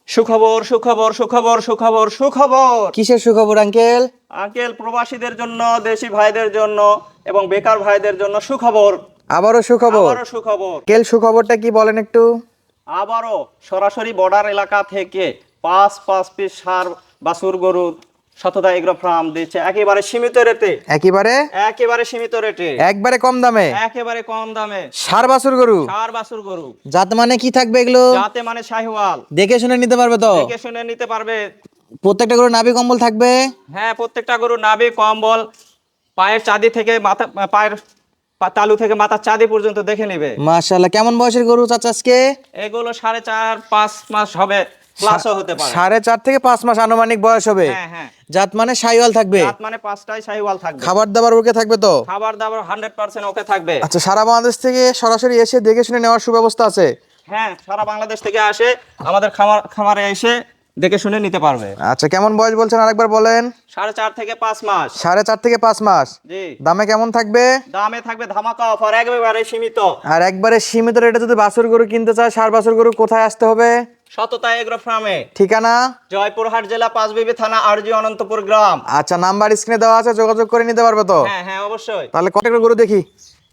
সুখবর সুখবর সুখবর সুখবর সুখবর। কিসের সুখবর আঙ্কেল? আঙ্কেল, প্রবাসীদের জন্য, দেশি ভাইদের জন্য এবং বেকার ভাইদের জন্য সুখবর। আবারও সুখবর? আবারও সুখবর। আঙ্কেল সুখবরটা কি বলেন একটু? আবারও সরাসরি বর্ডার এলাকা থেকে পাঁচ পাঁচ পিস ষাঁড় বাছুর গরু শতদা এগ্রো ফার্ম দিচ্ছে একেবারে সীমিত রেটে। একেবারে একেবারে সীমিত রেটে, একবারে কম দামে একেবারে কম দামে। ষাঁড় বাছুর গরু ষাঁড় বাছুর গরু জাত মানে কি থাকবে এগুলো? যাতে মানে শাহিওয়াল। দেখে শুনে নিতে পারবে তো? দেখে শুনে নিতে পারবে। প্রত্যেকটা গরু নাভি কম্বল থাকবে? হ্যাঁ, প্রত্যেকটা গরু নাভি কম্বল, পায়ের চাঁদি থেকে মাথা, পায়ের তালু থেকে মাথার চাঁদি পর্যন্ত দেখে নেবে। মাশাআল্লাহ। কেমন বয়সের গরু চাচা আজকে? এগুলো 4.5-5 মাস হবে, প্লাসও হতে পারে। 4.5 থেকে 5 মাস আনুমানিক বয়স হবে। হ্যাঁ হ্যাঁ। জাত মানে শাহিওয়াল থাকবে? রাত মানে 5টায় শাহিওয়াল থাকবে। খাবার দাবার ওকে থাকবে তো? খাবার দাবার 100% ওকে থাকবে। আচ্ছা, সারা বাংলাদেশ থেকে সরাসরি এসে দেখে শুনে নেওয়ার সুব্যবস্থা আছে? হ্যাঁ, সারা বাংলাদেশ থেকে আসে আমাদের খামারে এসে দেখে শুনে নিতে পারবে। আচ্ছা, কেমন বয়স বলছেন আরেকবার বলেন? 4.5 থেকে 5 মাস। 4.5 থেকে 5 মাস। জি। দামে কেমন থাকবে? দামে থাকবে ধামাকা অফার, একেবারে সীমিত। আর একবারে সীমিত রেটে যদি বাছুর গরু কিনতে চায়, ষাঁড় বাছুর গরু কোথায় আসতে হবে? সততা এগ্রো ফার্মে, ঠিকানা? জয়পুরহাট জেলা পাঁচবিবি থানা, আরজি অনন্তপুর গ্রাম। আচ্ছা, নাম্বার স্ক্রিনে দেওয়া আছে, যোগাযোগ করে নিতে পারবে তো? হ্যাঁ হ্যাঁ, অবশ্যই। তাহলে কতটা গরু দেখি।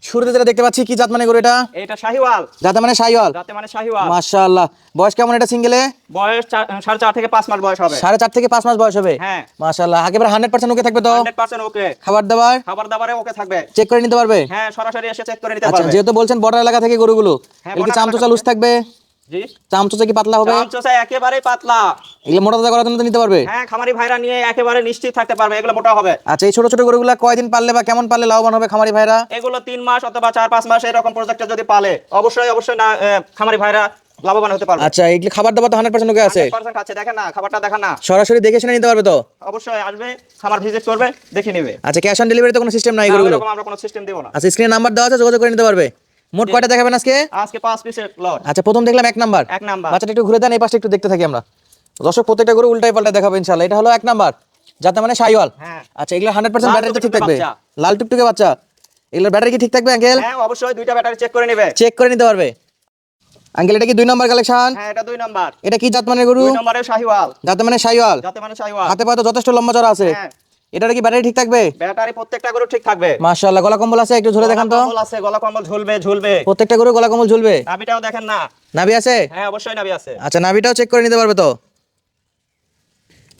শুরুতে যেটা দেখতে পাচ্ছি, কি জাত মানে গরু এটা? এটা শাহিওয়াল। জাত মানে শাহিওয়াল? যাতে মানে শাহিওয়াল। মাশাআল্লাহ। বয়স কেমন এটা সিঙ্গেলে? বয়স 4.5 থেকে 5 মাস বয়স হবে। 4.5 থেকে 5 মাস বয়স হবে? হ্যাঁ। মাশাআল্লাহ। একেবারে 100% ওকে থাকবে তো? 100% ওকে। খাবার দাবার খাবার দাবারে ওকে থাকবে। চেক করে নিতে পারবে? হ্যাঁ, সরাসরি এসে চেক করে নিতে আচ্ছা, পারবে। যেহেতু বলছেন বর্ডার এলাকা থেকে গরুগুলো, হ্যাঁ, এগুলো কি border চামচোচা এলাকা লুজ থেকে। থাকবে? জি। চামচোচা কি পাতলা হবে? চামচোচা একেবারে পাতলা। এগুলো মোটা তাজা করার জন্য তো নিতে পারবে? হ্যাঁ, খামারি ভাইরা নিয়ে একেবারে নিশ্চিত থাকতে পারবে, এগুলো মোটা হবে। আচ্ছা, এই ছোট ছোট গরুগুলা কয়দিন পাললে বা কেমন পাললে লাভবান হবে খামারি ভাইরা? এগুলো 3 মাস অথবা 4-5 মাস এরকম প্রজেক্টে যদি পালে, অবশ্যই অবশ্যই না, খামারি ভাইরা লাভবান হতে পারবে। আচ্ছা, এগুলো খাবার দাবার তো 100% ওকে আছে? 100% খাচ্ছে, দেখেন না, খাবারটা দেখেন না। সরাসরি দেখে শুনে নিতে পারবে তো? অবশ্যই আসবে, খামার ভিজিট করবে, দেখে নেবে। আচ্ছা, ক্যাশ অন ডেলিভারি তো কোনো সিস্টেম নাই না, গরুগুলো? ওইরকম আমরা কোনো সিস্টেম দেব না। আচ্ছা, স্ক্রিনে নাম্বার দেওয়া আছে, যোগাযোগ করে নিতে পারবে। মোট কয়টা দেখাবেন আজকে? আজকে 5 পিসের লট। আচ্ছা, প্রথম দেখলাম 1 নাম্বার। 1 নাম্বার। বাচ্চাটা একটু ঘুরে দেন, এই পাশে একটু দেখতে থাকি আমরা। দর্শক, প্রত্যেকটা গরু উল্টাই পাল্টাই দেখাবো ইনশাআল্লাহ। এটা হলো 1 নাম্বার, যাতে মানে শাহিওয়াল। হ্যাঁ। আচ্ছা, এগুলো 100% লাল ব্যাটারি তো ঠিক টুকটুকে থাকবে? বাচ্চা। লাল টুকটুকে বাচ্চা। এগুলোর ব্যাটারি কি ঠিক থাকবে আঙ্কেল? হ্যাঁ, অবশ্যই 2টা ব্যাটারি চেক করে নেবে। চেক করে নিতে পারবে। আঙ্কেল, এটা কি 2 নাম্বার কালেকশন? হ্যাঁ, এটা 2 নাম্বার। এটা কি জাত মানের গরু? 2 নম্বরে শাহিওয়াল। যাতে মানে শাহিওয়াল? যাতে মানে শাহিওয়াল। হাতে পায়ে তো যথেষ্ট লম্বা চড়া আছে। হ্যাঁ। এটার কি ব্যাটারি ঠিক থাকবে? ব্যাটারি প্রত্যেকটা গরু ঠিক থাকবে। মাশাআল্লাহ। গলা কম্বল আছে? একটু ঝুলে দেখান তো। গলা কম্বল আছে, গলা কম্বল ঝুলবে ঝুলবে। প্রত্যেকটা গরু গলা কম্বল ঝুলবে? নাভিটাও দেখেন না। নাভি আছে? হ্যাঁ, অবশ্যই নাভি আছে। আচ্ছা, নাভিটাও চেক করে নিতে পারবে তো?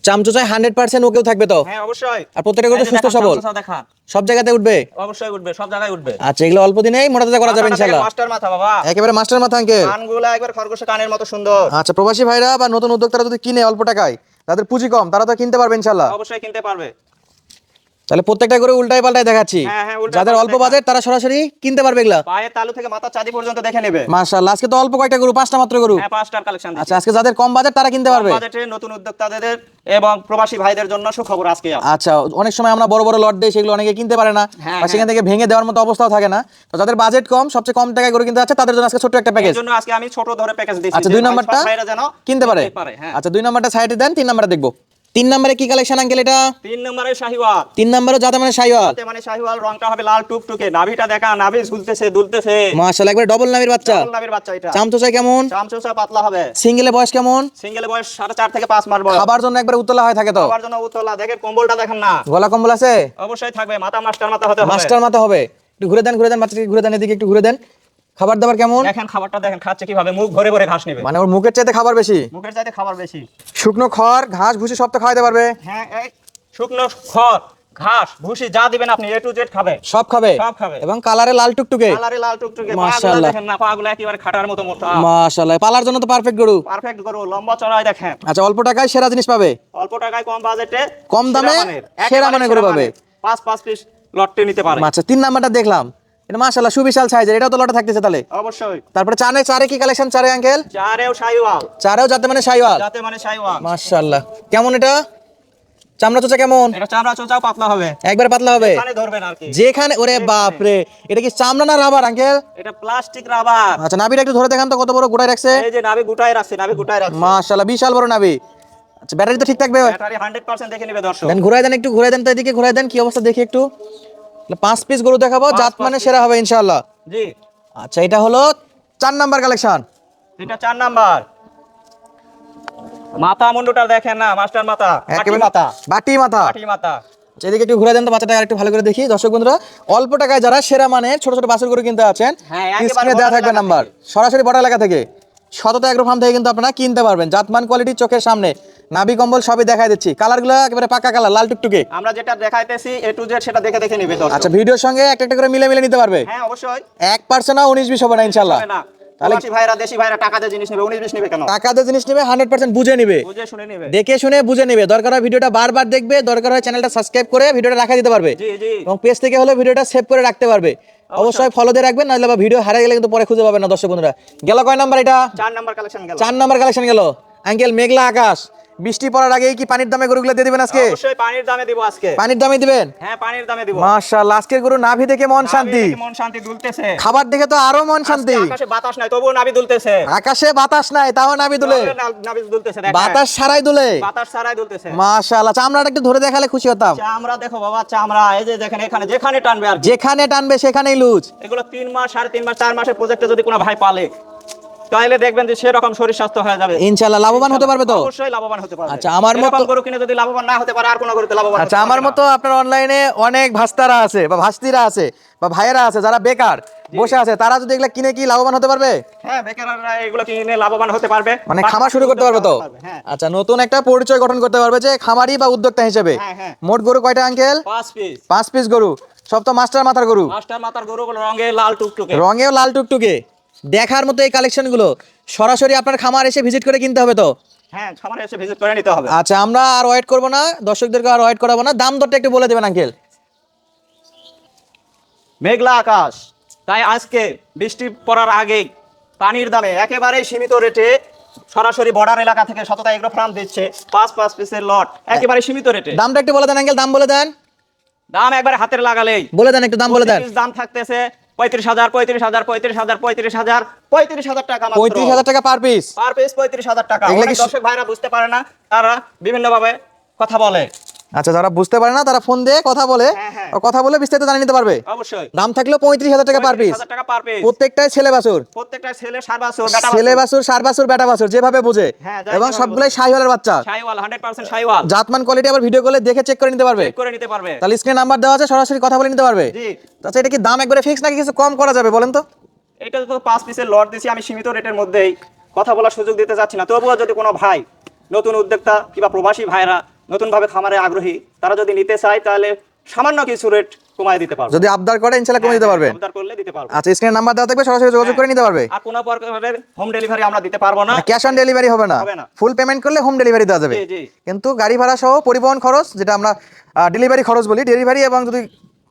চামচোচায় 100% ওকেও থাকবে তো? হ্যাঁ, অবশ্যই। আর প্রত্যেকটা গরু এই যে সুস্থ দেখান, সবল? চামচা দেখান। সব জায়গাতে উঠবে? অবশ্যই উঠবে, সব জায়গায় উঠবে। আচ্ছা, এগুলো অল্প দিনেই মোটা তাজা করা যাবে ইনশাআল্লাহ। মাস্টার মাথা বাবা। একেবারে মাস্টার মাথা আঙ্কেল। কানগুলা একবার খরগোশের কানের মতো সুন্দর। আচ্ছা, প্রবাসী ভাইরা বা নতুন উদ্যোক্তারা যদি কিনে অল্প টাকায়, তাদের পুঁজি কম, তারা তো কিনতে পারবে ইনশাআল্লাহ। অবশ্যই কিনতে পারবে। তাহলে প্রত্যেকটা গরু উল্টাই পাল্টাই দেখাচ্ছি। হ্যাঁ, হ্যাঁ, উল্টাই যাদের পাল্টাই অল্প দেখা। বাজেট তারা সরাসরি কিনতে পারবে এগুলা। পায়ের তালু থেকে মাথার চাঁদি পর্যন্ত দেখে নেবে। মাশাআল্লাহ। আজকে তো অল্প কয়টা গরু, 5টা মাত্র গরু। হ্যাঁ, 5টার কালেকশন আচ্ছা, আজকে যাদের কম বাজেট তারা কিনতে পারবে। বাজেটে নতুন উদ্যোক্তাদের এবং প্রবাসী ভাইদের জন্য সুখবর আজকে। আচ্ছা, অনেক সময় আমরা বড় বড় লট দেই, সেগুলো অনেকে কিনতে পারে না, হ্যাঁ, বা সেখান থেকে ভেঙে দেওয়ার মতো অবস্থাও থাকে না। তো যাদের বাজেট কম, সবচেয়ে কম টাকায় গরু কিনতে যাচ্ছে, তাদের জন্য আজকে ছোট্ট একটা প্যাকেজ। এর জন্য আজকে আমি ছোট ধরে প্যাকেজ দিচ্ছি। আচ্ছা, যে 2 ভাই নাম্বারটা সব ভাইরা যেন কিনতে পারে। হ্যাঁ। আচ্ছা, 2 নাম্বারটা সাইডে দেন, 3 নাম্বারটা দেখবো। 3 নাম্বারে কি কালেকশন আঙ্কেল এটা? 3 নম্বরে শাহিওয়াল। 3 নাম্বারও যাতে মানে শাহিওয়াল? যাতে মানে শাহিওয়াল, রংটা হবে লাল টুকটুকে। নাভিটা দেখা, নাভি ঝুলতেছে দুলতেছে। মাশাআল্লাহ, একবারে ডবল নাভির বাচ্চা। ডাবল নাভির বাচ্চা এটা। চামচোচা কেমন? চামচুচা পাতলা হবে। সিঙ্গেলে বয়স কেমন? সিঙ্গেল বয়স 4.5 থেকে 5 মাস বয়স। খাবার জন্য একবারে উতলা হয়ে থাকে তো? খাবার জন্য উতলা। দেখেন কম্বলটা দেখেন না। গলা কম্বল আছে? অবশ্যই থাকবে। মাথা মাস্টার মাথা হতে হবে। মাস্টার মাথা হবে। একটু ঘুরে দেন, ঘুরে দেন, বাচ্চাকে ঘুরে দেন, এদিকে একটু ঘুরে দেন। খাবার দাবার কেমন? দেখেন খাবারটা দেখেন, খাচ্ছে কিভাবে, মুখ ভরে ভরে ঘাস নেবে। মানে ওর মুখের চাইতে খাবার বেশি? মুখের চাইতে খাবার বেশি। শুকনো খড়, ঘাস, ভুসি সব তো খাওয়াতে পারবে? হ্যাঁ, এই শুকনো খড়, ঘাস, ভুসি যা দিবেন আপনি A to Z খাবে। সব খাবে? সব খাবে। এবং কালারে লাল টুকটুকে? কালারে লাল টুকটুকে। পাগুলো মাশাআল্লাহ। দেখেন না, পাগুলো একেবারে খাটার মতো মোটা। মাশাআল্লাহ। পালার জন্য তো পারফেক্ট গরু। পারফেক্ট গরু, লম্বা চড়াই দেখেন। আচ্ছা, অল্প টাকায় সেরা জিনিস পাবে? অল্প টাকায় কম বাজেটে কম দামে সেরা মানের গরু পাবে। 5 পিস লটে নিতে পারে। আচ্ছা, 3 নাম্বারটা দেখলাম, এটা মাশাআল্লাহ সুবিশাল সাইজের, এটাও তো লটে থাকতেছে তাহলে? অবশ্যই। তারপরে চারে কি কালেকশন? চারে আঙ্কেল? চারেও শাহিওয়াল। চারেও যাতে মানে শাহিওয়াল? যাতে মানে শাহিওয়াল। মাশাআল্লাহ। কেমন এটা? চামড়া চোচা কেমন? এটা চামড়া চোচাও পাতলা হবে। একবার পাতলা হবে? এখানে ধরবেন আর কি। যেখানে, ওরে বাপ রে, এটা কি চামড়া না রাবার আঙ্কেল? এটা প্লাস্টিক রাবার। আচ্ছা, নাভিটা একটু ধরে দেখান তো, কত বড় গোটায় রাখছে। এই যে নাভি গুটায় রাখছে, নাভি গুটায় রাখছে। মাশাআল্লাহ, বিশাল বড় নাভি। আচ্ছা, ব্যাটারি তো ঠিক থাকবে? ব্যাটারি 100% দেখে নেবে দর্শক। দেন ঘুরাই দেন, একটু ঘুরাই দেন তো, এদিকে ঘুরাই দেন, কি অবস্থা দেখি একটু। 5 পিস গরু দেখাবো, জাত মানে সেরা হবে ইনশাআল্লাহ। জি। আচ্ছা, এটা হলো 4 নাম্বার কালেকশন। এটা 4 নাম্বার। মাথা মুন্ডুটা দেখেন না মাস্টার মাথা, বাটি একেবারে মাথা, বাটি মাথা। বাটি মাথা। এদিকে একটু ঘুরে দেন তো বাচ্চাটা একটু ভালো করে দেখি। দর্শক বন্ধুরা, অল্প টাকায় যারা সেরা মানের ছোট ছোট বাছুর গরু কিনতে আছেন, হ্যাঁ, একেবারে স্ক্রিনে দেওয়া বর্ডার থাকবে এলাকা নাম্বার, সরাসরি বর্ডার এলাকা থেকে সততা এগ্রো ফার্ম থেকে কিন্তু আপনারা কিনতে পারবেন। জাতমান কোয়ালিটি চোখের সামনে, নাভি কম্বল সবই দেখাই দিচ্ছি। কালারগুলো একেবারে পাকা কালার, লাল টুকটুকে। আমরা যেটা দেখাইতেছি A to Z সেটা দেখে দেখে নিবে দর্শক। আচ্ছা, ভিডিওর সঙ্গে একটা একটা করে মিলে মিলে নিতে পারবে। হ্যাঁ অবশ্যই। 1% 19-20 হবে না ইনশাআল্লাহ। হবে না। তাহলে প্রবাসী ভাইরা দেশি ভাইরা টাকা দিয়ে জিনিস নেবে, 19-20 নেবে কেন? টাকা দিয়ে জিনিস নেবে, 100% বুঝে নেবে, বুঝে শুনে নেবে। দেখে শুনে বুঝে নেবে। দরকার হয় ভিডিওটা বারবার দেখবে, দরকার হয় চ্যানেলটা সাবস্ক্রাইব করে ভিডিওটা রাখা দিতে পারবে, জি জি। এবং পেজ থেকে হলে ভিডিওটা সেভ করে রাখতে পারবে। অবশ্যই ফলো দিয়ে রাখবেন, নাহলে বা ভিডিও হারিয়ে গেলে কিন্তু পরে খুঁজে পাবেন না। দর্শক বন্ধুরা, গেল কয় নাম্বার এটা? 4 নাম্বার কালেকশন গেল। 4 নাম্বার কালেকশন গেল। আঙ্কেল, মেঘলা আকাশ, বৃষ্টি পড়ার আগেই কি পানির দামে গরুগুলো দিয়ে দিবেন আজকে? অবশ্যই পানির দামে দিব আজকে। পানির দামে দিবেন? হ্যাঁ পানির দামে দিব। মাশাআল্লাহ, আজকের গরু নাভি দেখে মন শান্তি, নাভি দেখে মন শান্তি দুলতেছে। খাবার দেখে তো আরো মন শান্তি। আজকে আকাশে বাতাস নাই তবুও নাভি দুলতেছে। আকাশে বাতাস নাই তাও নাভি দুলে, নাভি দুলতেছে দেখেন। বাতাস ছাড়াই দুলে। বাতাস ছাড়াই দুলতেছে। মাশাআল্লাহ, চামড়াটা একটু ধরে দেখালে খুশি হতাম। চামড়া দেখো বাবা, চামড়া এই যে দেখেন, এখানে যেখানে টানবে আর কি। যেখানে টানবে সেখানেই লুজ। এগুলো 3 মাস 3.5 মাস 4 মাসের প্রজেক্টে যদি কোনো ভাই পালে, তাহলে দেখবেন যে সেরকম শরীর স্বাস্থ্য হয়ে যাবে। ইনশাআল্লাহ লাভবান হতে পারবে তো? অবশ্যই লাভবান হতে পারবে। আচ্ছা, আমার এরকম মতো গরু কিনে যদি লাভবান না হতে পারে, আর কোন গরুতে লাভবান আচ্ছা, হতে আমার পারবে মতো আপনার অনলাইনে অনেক ভাস্তারা আছে বা ভাস্তিরা আছে বা ভাইয়েরা আছে যারা বেকার বসে আছে, তারা যদি এগুলা কিনে কি লাভবান হতে পারবে? না। হ্যাঁ, বেকাররা এগুলো কিনে লাভবান হতে পারবে। মানে খামার শুরু করতে পারবে তো? হ্যাঁ। আচ্ছা, নতুন একটা পরিচয় গঠন করতে পারবে যে খামারি বা উদ্যোক্তা হিসেবে। হ্যাঁ, হ্যাঁ। মোট গরু কয়টা আঙ্কেল? 5 পিস। 5 পিস গরু, সব তো মাস্টার মাথার গরু, মাস্টার মাথার গরুগুলো রঙে লাল টুকটুকে। রঙেও লাল টুকটুকে। দেখার মতো এই কালেকশনগুলো সরাসরি আপনার খামার এসে ভিজিট করে কিনতে হবে তো? হ্যাঁ, খামারে এসে ভিজিট করে নিতে হবে। আচ্ছা, আমরা আর ওয়েট করবো না, দর্শকদেরকে আর ওয়েট করাবো না, দাম দরটা একটু বলে দেবেন আঙ্কেল। মেঘলা আকাশ, তাই আজকে বৃষ্টি পড়ার আগেই পানির দামে একেবারে সীমিত রেটে সরাসরি বর্ডার এলাকা থেকে সততা এগ্রো ফার্ম দিচ্ছে 5 পিসের লট, একেবারে সীমিত রেটে। দামটা একটু বলে দেন আঙ্কেল, দাম বলে দেন, দাম একবারে হাতের লাগালেই বলে দেন, একটু দাম বলে দেন। প্রতি পিস দাম থাকতেছে 35,000, 35,000, 35,000, 35,000, 35,000 টাকা মাত্র। 35,000 টাকা পার পিস। পার পিস 35,000 টাকা। এগুলা অনেক কি- দর্শক ভাইরা বুঝতে পারে না, তারা বিভিন্ন ভাবে কথা বলে। আচ্ছা, যারা বুঝতে পারে না তারা ফোন দিয়ে কথা বলে, হ্যাঁ, হ্যাঁ। কথা বলে বিস্তারিত জানিয়ে নিতে পারবে। অবশ্যই দাম থাকলো 35,000 টাকা পার পিস। 35,000 টাকা পার পিস। প্রত্যেকটাই ছেলে বাছুর, প্রত্যেকটা ছেলে সার বাছুর, বেটা ছেলে বাছুর, ষাঁড় বাছুর, বেটা বাছুর, যেভাবে বোঝে, হ্যাঁ, যাই এবং যেভাবে সবগুলাই শাহিওয়ালের বাচ্চা। শাইওয়াল, 100% শাইওয়াল। জাতমান কোয়ালিটি আবার ভিডিও কলে দেখে চেক করে নিতে পারবে। চেক করে নিতে পারবে। তাহলে স্ক্রিনে নাম্বার দেওয়া আছে, সরাসরি কথা বলে নিতে পারবে। জি। আচ্ছা, এটা কি দাম একবারে ফিক্স নাকি কিছু কম করা যাবে বলেন তো? এটা তো 5 পিসের লট দিছি আমি, সীমিত রেটের মধ্যেই কথা বলার সুযোগ দিতে যাচ্ছি না। তবুও যদি কোনো ভাই, নতুন উদ্যোক্তা কিংবা প্রবাসী ভাইরা নতুন ভাবে খামারে আগ্রহী, তারা যদি নিতে চায় তাহলে সামান্য কিছু রেট কমায় দিতে পারবো। যদি আবদার করে ইনশাআল্লাহ কমে দিতে পারবেন। আবদার করলে দিতে পারবো। আচ্ছা, স্ক্রিনে নাম্বার দেওয়া থাকবে, সরাসরি যোগাযোগ করে নিতে পারবে। আর কোনো প্রকারের হোম ডেলিভারি আমরা দিতে পারবো না। ক্যাশ অন ডেলিভারি হবে না, হবে না। ফুল পেমেন্ট করলে হোম ডেলিভারি দেওয়া যাবে। জি, জি। কিন্তু গাড়ি ভাড়া সহ পরিবহন খরচ, যেটা আমরা ডেলিভারি খরচ বলি, ডেলিভারি এবং যদি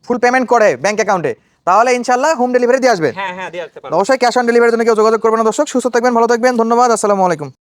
ফুল পেমেন্ট করে ব্যাংক অ্যাকাউন্টে, তাহলে ইনশাআল্লাহ হোম ডেলিভারি দিয়ে আসবে। হ্যাঁ হ্যাঁ, দিয়ে আসতে পারবো। অবশ্যই ক্যাশ অন ডেলিভারির জন্য কেউ যোগাযোগ করবেন না। দর্শক, সুস্থ থাকবেন, ভালো থাকবেন, ধন্যবাদ, আসসালামু আলাইকুম।